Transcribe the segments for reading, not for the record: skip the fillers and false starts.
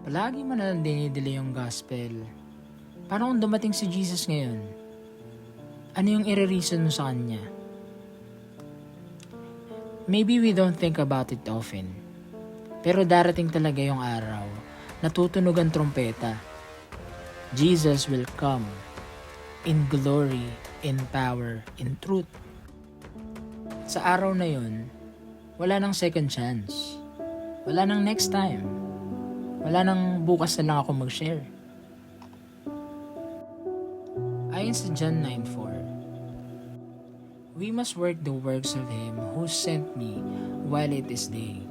Palagi mo na lang dinidili yung gospel. Paano kung dumating si Jesus ngayon? Ano yung i-reason mo sa kanya? Maybe we don't think about it often. Pero darating talaga yung araw na tutunog ang trompeta. Jesus will come in glory, in power, in truth. Sa araw na yun, wala nang second chance. Wala nang next time. Wala nang bukas na lang ako mag-share. Ayon sa John 9:4, we must work the works of Him who sent me while it is day.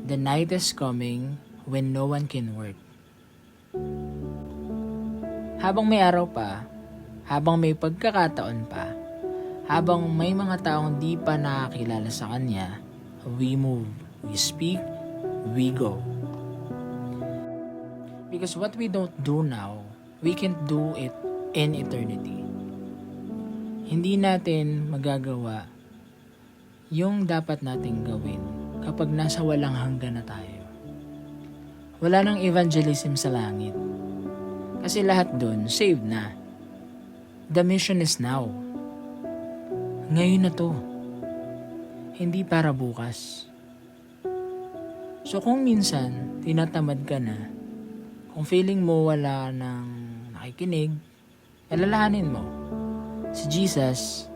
The night is coming when no one can work. Habang may araw pa, habang may pagkakataon pa, habang may mga taong di pa nakakilala sa Kanya, we move, we speak, we go. Because what we don't do now, we can't do it in eternity. Hindi natin magagawa yung dapat nating gawin kapag nasa walang hanggan na tayo. Wala nang evangelism sa langit. Kasi lahat dun, saved na. The mission is now. Ngayon na to. Hindi para bukas. So kung minsan, tinatamad ka na, kung feeling mo wala nang nakikinig, alalahanin mo, si Jesus,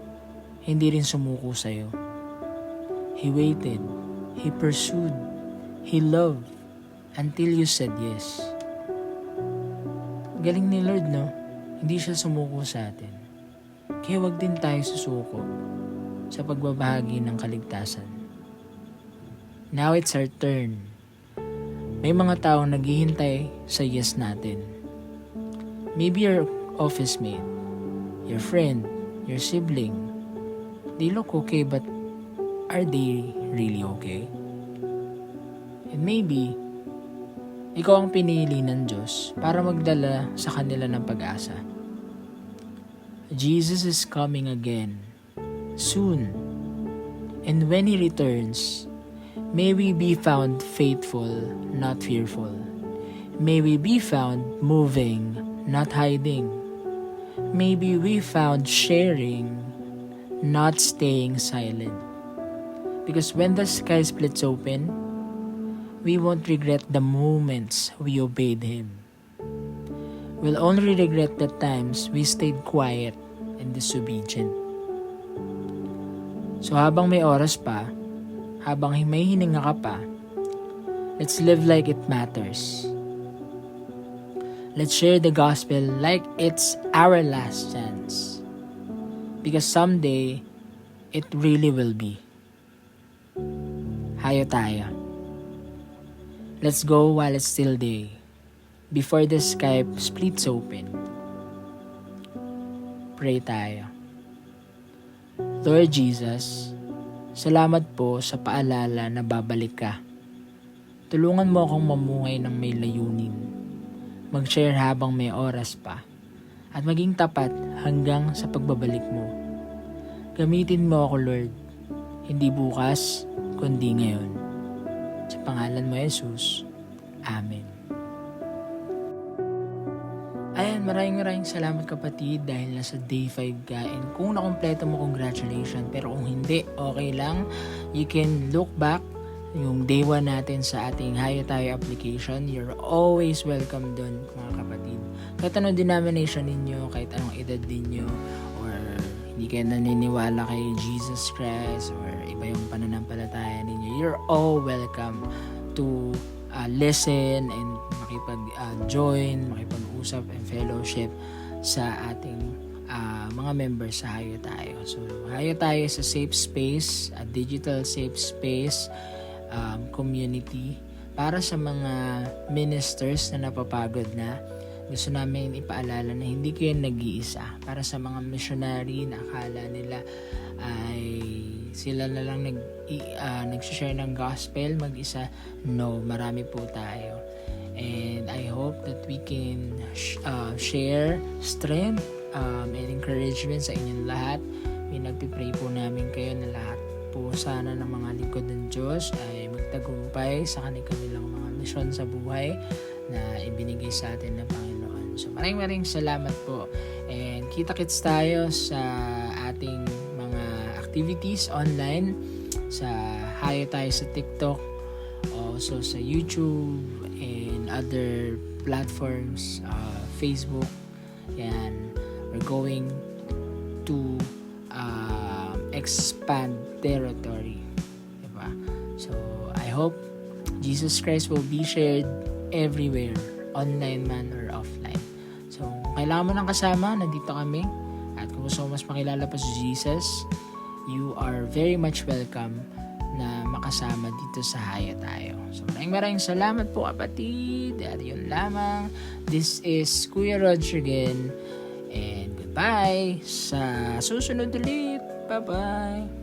hindi rin sumuko sa'yo. He waited, He pursued, He loved, until you said yes. Galing ni Lord, no? Hindi siya sumuko sa atin. Kaya wag din tayo susuko sa pagbabahagi ng kaligtasan. Now it's our turn. May mga taong naghihintay sa yes natin. Maybe your office mate, your friend, your sibling. They look okay, but are they really okay? And maybe, ikaw ang pinili ng Diyos para magdala sa kanila ng pag-asa. Jesus is coming again, soon. And when He returns, may we be found faithful, not fearful. May we be found moving, not hiding. May we be found sharing, not staying silent. Because when the sky splits open, we won't regret the moments we obeyed Him. We'll only regret the times we stayed quiet and disobedient. So habang may oras pa, habang may hininga ka pa, let's live like it matters. Let's share the gospel like it's our last chance. Because someday, it really will be. Hayo tayo. Let's go while it's still day, before the sky splits open. Pray tayo. Lord Jesus, salamat po sa paalala na babalik ka. Tulungan mo akong mamungay ng may layunin, mag-share habang may oras pa, at maging tapat hanggang sa pagbabalik mo. Gamitin mo ako, Lord, hindi bukas, kundi ngayon. Sa pangalan mo, Jesus. Amen. Ayan, maraming salamat kapatid dahil nasa day 5 ka, and kung nakompleto mo, congratulations. Pero kung hindi, okay lang. You can look back yung day 1 natin sa ating Hayo Tayo application. You're always welcome dun, mga kapatid. Kahit anong denomination ninyo, kahit anong edad ninyo, or hindi kayo naniniwala kay Jesus Christ, or iba yung pananampalataya ninyo, you're all welcome to listen and makipag-join, makipag-usap and fellowship sa ating mga members sa Hayo Tayo. So, Hayo Tayo is a safe space, a digital safe space, community para sa mga ministers na napapagod na. Gusto namin ipaalala na hindi kayo nag-iisa. Para sa mga missionary na akala nila ay sila na lang nag-share ng gospel mag-isa. No, marami po tayo. And I hope that we can share strength and encouragement sa inyong lahat. Pinagpipray po namin kayo na lahat po sana ng mga lingkod ng Diyos ay magtagumpay sa kanilang mga misyon sa buhay. na ibinigay sa atin ng Panginoon. So maraming salamat po. And kita-kits tayo sa ating mga activities online. Hayo tayo sa TikTok, also sa YouTube and other platforms, Facebook. Yan, we're going to expand territory, diba? So I hope Jesus Christ will be shared everywhere, online man or offline. So kung kailangan mo ng kasama, nandito kami. At kung gusto mo mas makilala pa si Jesus, you are very much welcome na makasama dito sa Haya Tayo. So maraming salamat po kapatid. At yun lamang. This is Kuya Roger again. And goodbye. Sa susunod ulit. Bye-bye.